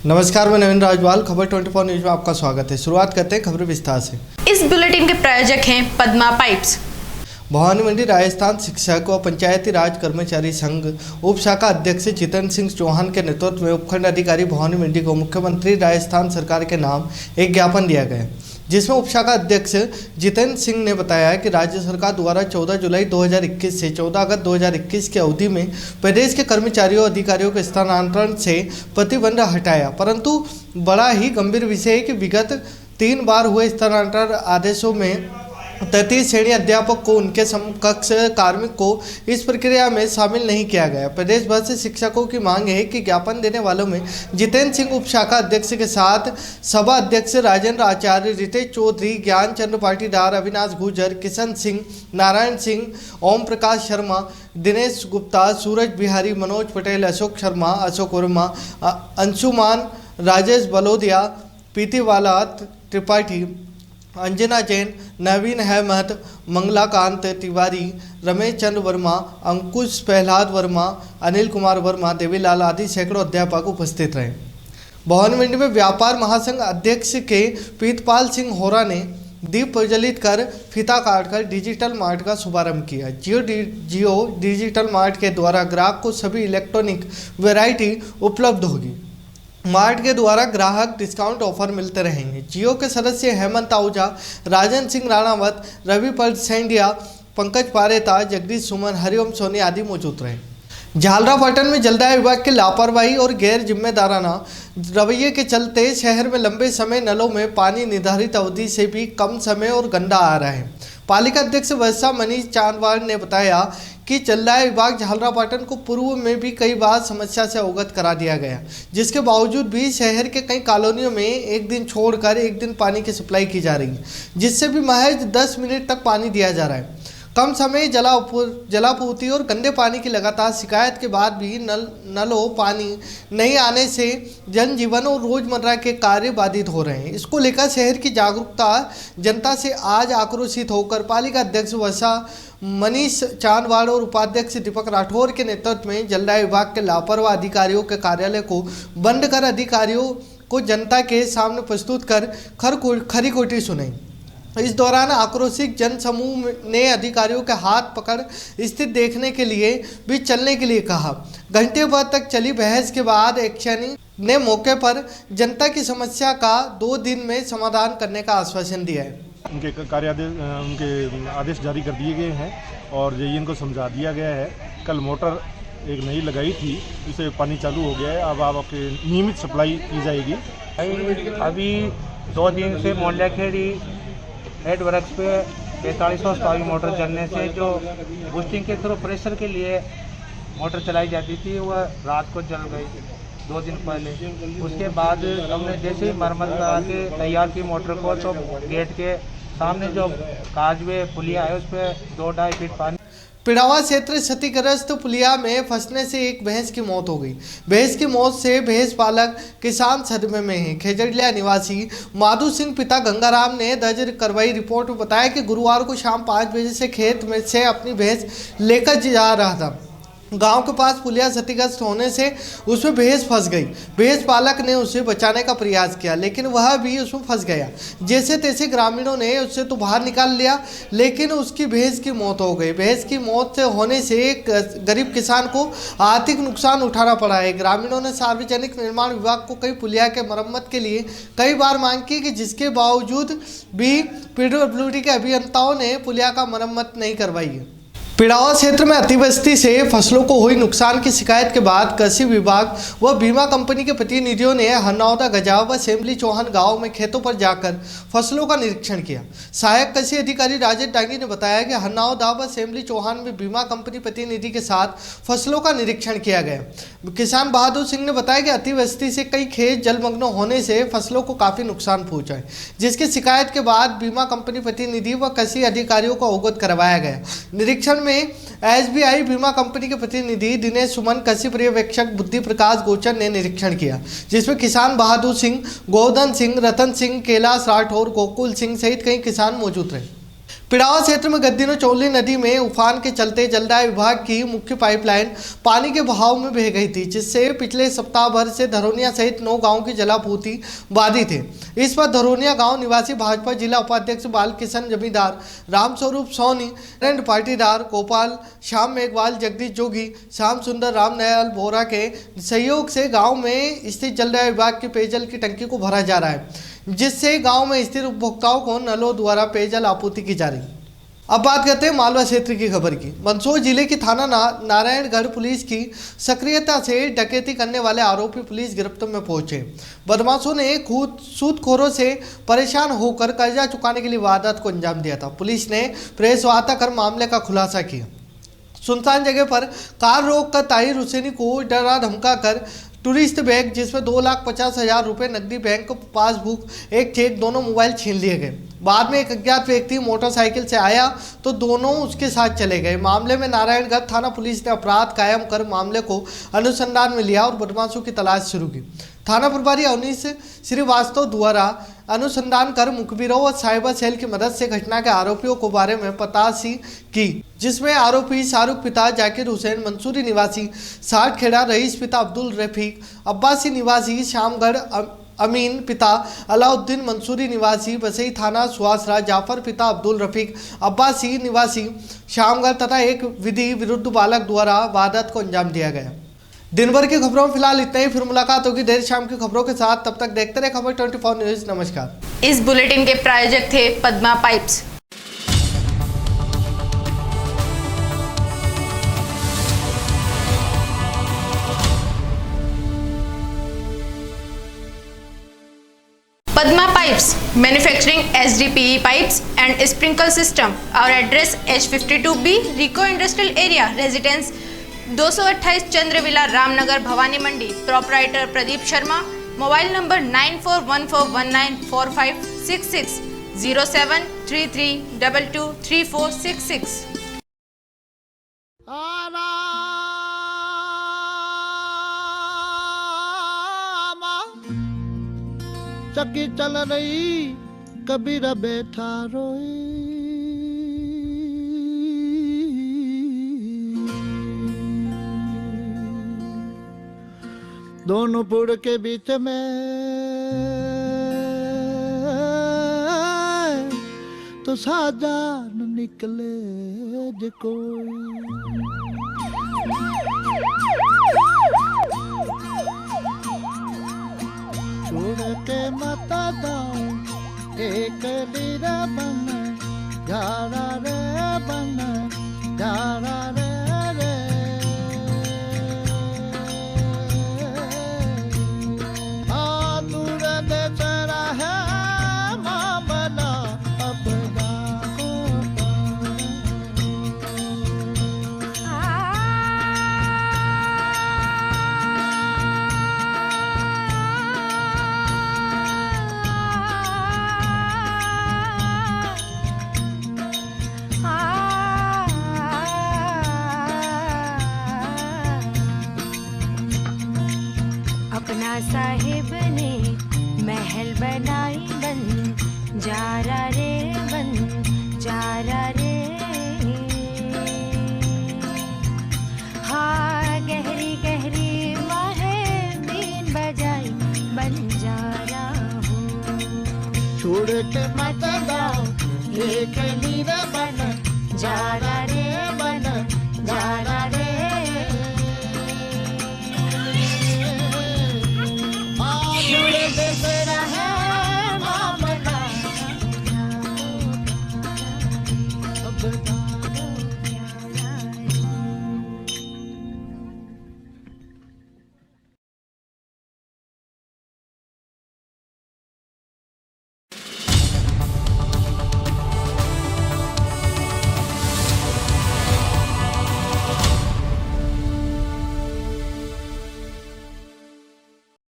नमस्कार, मैं नवीन राजवाल। खबर 24 न्यूज में आपका स्वागत है। शुरुआत करते हैं खबर विस्तार से। इस बुलेटिन के प्रायोजक हैं पद्मा पाइप्स। भवानी मंडी राजस्थान शिक्षक व पंचायती राज कर्मचारी संघ उप शाखा अध्यक्ष जितेंद्र सिंह चौहान के नेतृत्व में उपखंड अधिकारी भवानी मंडी को मुख्यमंत्री राजस्थान सरकार के नाम एक ज्ञापन दिया गया, जिसमें उप शाखा अध्यक्ष जितेंद्र सिंह ने बताया कि राज्य सरकार द्वारा 14 जुलाई 2021 से 14 अगस्त 2021 की अवधि में प्रदेश के कर्मचारियों अधिकारियों के स्थानांतरण से प्रतिबंध हटाया, परंतु बड़ा ही गंभीर विषय है कि विगत 3 बार हुए स्थानांतरण आदेशों में तृतीय श्रेणी अध्यापक को उनके समकक्ष कार्मिक को इस प्रक्रिया में शामिल नहीं किया गया। प्रदेश भर से शिक्षकों की मांग है कि ज्ञापन देने वालों में जितेंद्र सिंह उप शाखा अध्यक्ष के साथ सभा अध्यक्ष राजेंद्र आचार्य, रितेश चौधरी, ज्ञान चंद्र पाटीदार, अविनाश गुर्जर, किशन सिंह, नारायण सिंह, ओम प्रकाश शर्मा, दिनेश गुप्ता, सूरज बिहारी, मनोज पटेल, अशोक शर्मा, अशोक वर्मा, अंशुमान, राजेश बलोदिया, पीतीवाला त्रिपाठी, अंजना जैन, नवीन अहमद, मंगलाकांत तिवारी, रमेश चंद्र वर्मा, अंकुश प्रहलाद वर्मा, अनिल कुमार वर्मा, देवीलाल आदि सैकड़ों अध्यापक उपस्थित रहे। भवानी मंडी में व्यापार महासंघ अध्यक्ष के प्रीतपाल सिंह होरा ने दीप प्रज्वलित कर फीता काटकर डिजिटल मार्ट का शुभारंभ किया। जियो डिजिटल मार्ट के द्वारा ग्राहक को सभी इलेक्ट्रॉनिक वैरायटी उपलब्ध होगी। मार्ट के द्वारा ग्राहक डिस्काउंट ऑफर मिलते रहेंगे। जियो के सदस्य हेमंत आहूजा, राजन सिंह राणावत, रवि परसेंडिया, पंकज पारेता, जगदीश सुमन, हरिओम सोनी आदि मौजूद रहे। झालरापाटन में जलदाय विभाग की लापरवाही और गैर जिम्मेदाराना रवैये के चलते शहर में लंबे समय नलों में पानी निर्धारित अवधि से भी कम समय और गंदा आ रहा है। पालिका अध्यक्ष वर्षा मनीष चांदवाड़ ने बताया कि जलदाय विभाग झालरापाटन को पूर्व में भी कई बार समस्या से अवगत करा दिया गया, जिसके बावजूद भी शहर के कई कॉलोनियों में एक दिन छोड़कर एक दिन पानी की सप्लाई की जा रही है, जिससे भी महज 10 मिनट तक पानी दिया जा रहा है। कम समय जलापूर्ति और गंदे पानी की लगातार शिकायत के बाद भी नलों पानी नहीं आने से जनजीवन और रोजमर्रा के कार्य बाधित हो रहे हैं। इसको लेकर शहर की जागरूकता जनता से आज आक्रोशित होकर पालिका अध्यक्ष वर्षा मनीष चांदवाड़ और उपाध्यक्ष दीपक राठौर के नेतृत्व में जलदाय विभाग के लापरवाह अधिकारियों के कार्यालय को बंद कर अधिकारियों को जनता के सामने प्रस्तुत कर खरी खोटी सुनाई। इस दौरान आक्रोशित जन समूह ने अधिकारियों के हाथ पकड़ स्थिति देखने के लिए भी चलने के लिए कहा। घंटे भर तक चली बहस के बाद एक्शनी ने मौके पर जनता की समस्या का 2 दिन में समाधान करने का आश्वासन दिया है। उनके आदेश जारी कर दिए गए हैं और ये इनको समझा दिया गया है। कल मोटर एक नई लगाई थी, इससे पानी चालू हो गया है। अब आपके नियमित सप्लाई की जाएगी। अभी 2 दिन से मोहल्ला खेड़ी हेड वर्क्स पे 4500 स्टावी मोटर चलने से जो बूस्टिंग के थ्रू प्रेशर के लिए मोटर चलाई जाती थी वह रात को जल गई 2 दिन पहले। उसके बाद हमने जैसे ही मरम्मत करा के तैयार की मोटर को, तो गेट के सामने जो काजवे पुलिया है उस पर 2-2.5 फीट पानी। पिड़ावा क्षेत्र क्षतिग्रस्त पुलिया में फंसने से एक भैंस की मौत हो गई। भैंस की मौत से भैंस पालक किसान सदमे में हैं। खेजड़िया निवासी माधु सिंह पिता गंगाराम ने दर्ज करवाई रिपोर्ट में बताया कि गुरुवार को शाम 5 बजे से खेत में से अपनी भैंस लेकर जा रहा था। गांव के पास पुलिया क्षतिग्रस्त होने से उसमें भैंस फंस गई। भैंस पालक ने उसे बचाने का प्रयास किया, लेकिन वह भी उसमें फंस गया। जैसे तैसे ग्रामीणों ने उसे तो बाहर निकाल लिया, लेकिन उसकी भैंस की मौत हो गई। भैंस की मौत से होने से एक गरीब किसान को आर्थिक नुकसान उठाना पड़ा है। ग्रामीणों ने सार्वजनिक निर्माण विभाग को कई पुलिया के मरम्मत के लिए कई बार मांग की, कि जिसके बावजूद भी PWD के अभियंताओं ने पुलिया का मरम्मत नहीं करवाई है। पिड़ावा क्षेत्र में अतिवृष्टि से फसलों को हुई नुकसान की शिकायत के बाद कृषि विभाग व बीमा कंपनी के प्रतिनिधियों ने हरनौदा, गजाव व सेमली चौहान गांव में खेतों पर जाकर फसलों का निरीक्षण किया। सहायक कृषि अधिकारी राजेश डांगी ने बताया कि हरनौदा व सेमली चौहान में बीमा कंपनी प्रतिनिधि के साथ फसलों का निरीक्षण किया गया। किसान बहादुर सिंह ने बताया कि अतिवृष्टि से कई खेत जलमग्न होने से फसलों को काफी नुकसान पहुंचा है, जिसकी शिकायत के बाद बीमा कंपनी प्रतिनिधि व कृषि अधिकारियों को अवगत करवाया गया। निरीक्षण में SBI बीमा कंपनी के प्रतिनिधि दिनेश सुमन, कृषि पर्यवेक्षक बुद्धि प्रकाश गोचर ने निरीक्षण किया, जिसमें किसान बहादुर सिंह, गोवर्धन सिंह, रतन सिंह, कैलाश राठौर, गोकुल सिंह सहित कई किसान मौजूद रहे। पिड़ावा क्षेत्र में गद्दी चौली नदी में उफान के चलते जलदाय विभाग की मुख्य पाइपलाइन पानी के बहाव में बह गई थी, जिससे पिछले सप्ताह भर से धरोनिया सहित 9 गांवों की जलापूर्ति बाधित है। इस पर धरोनिया गांव निवासी भाजपा जिला उपाध्यक्ष बालकिशन जमींदार, रामस्वरूप सोनी, रैंड पाटीदार, गोपाल, श्याम मेघवाल, जगदीश जोगी, श्याम सुंदर, रामनयाल बोरा के सहयोग से गाँव में स्थित जलदाय विभाग के पेयजल की टंकी को भरा जा रहा है, जिससे गांव में स्थित उपभोक्ताओं को नलों द्वारा पेयजल आपूर्ति की जा रही। अब बात करते हैं मालवा क्षेत्र की खबर की। मंदसौर जिले की थाना नारायणगढ़ पुलिस की सक्रियता से डकैती करने वाले आरोपी पुलिस गिरफ्त में पहुंचे। बदमाशों ने सूदखोरों से परेशान होकर कर्जा चुकाने के लिए वारदात को अंजाम दिया था। पुलिस ने प्रेस वार्ता कर मामले का खुलासा किया। सुनसान जगह पर कार रोक कर ताहिर हुसैनी को डरा धमका कर टूरिस्ट बैग जिसमें 2,50,000 रुपये नकदी, बैंक पासबुक, एक चेक, दोनों मोबाइल छीन लिए गए। बाद में एक अज्ञात व्यक्ति मोटरसाइकिल से आया तो दोनों उसके साथ चले गए। मामले में नारायणगढ़ थाना पुलिस ने अपराध कायम कर मामले को अनुसंधान में लिया और बदमाशों की तलाश शुरू की। थाना प्रभारी अवनीश श्रीवास्तव द्वारा अनुसंधान कर मुखबिरों व साइबर सेल की मदद से घटना के आरोपियों को बारे में पतासी की, जिसमें आरोपी शाहरुख पिता जाकिर हुसैन मंसूरी निवासी 60 खेड़ा, रईस पिता अब्दुल रफीक, अब्बासी निवासी श्यामगढ़, अमीन पिता अलाउद्दीन मंसूरी निवासी बसई थाना सुहासरा, जाफर पिता अब्दुल रफीक अब्बासी निवासी श्यामगढ़ तथा एक विधि विरुद्ध बालक द्वारा वारदात को अंजाम दिया गया। दिन भर की खबरों में फिलहाल इतना ही। फिर मुलाकात होगी देर शाम की खबरों के साथ। तब तक देखते रहे खबर 24 न्यूज। नमस्कार। इस बुलेटिन के प्रायोजक थे Padma pipes. Padma Pipes, manufacturing HDPE pipes and sprinkler system. Our address H52B, Rico Industrial Area, Residence 228 Chandravila, Ramnagar, Bhawani Mandi. Proprietor Pradeep Sharma. Mobile number 9414194566, 0733223466। चक्की चल रही कबीर बैठा रोए, दोनों पुड़ के बीच में तो साजान निकले जो कोई। छोड़ के मत जाओ एक लीरा बन, जारा रे बन, जारा रे रे। दूर देश रहे मामला अपना अपना साहिब ने महल बनाई बन, जारा रे बन, जारा रे। हाँ गहरी गहरी माहे बीन बजाई बन जारा हूँ। छोड़ के मत जाओ एक लीरा बन, जारा रे बन, जारा रे। दूर देश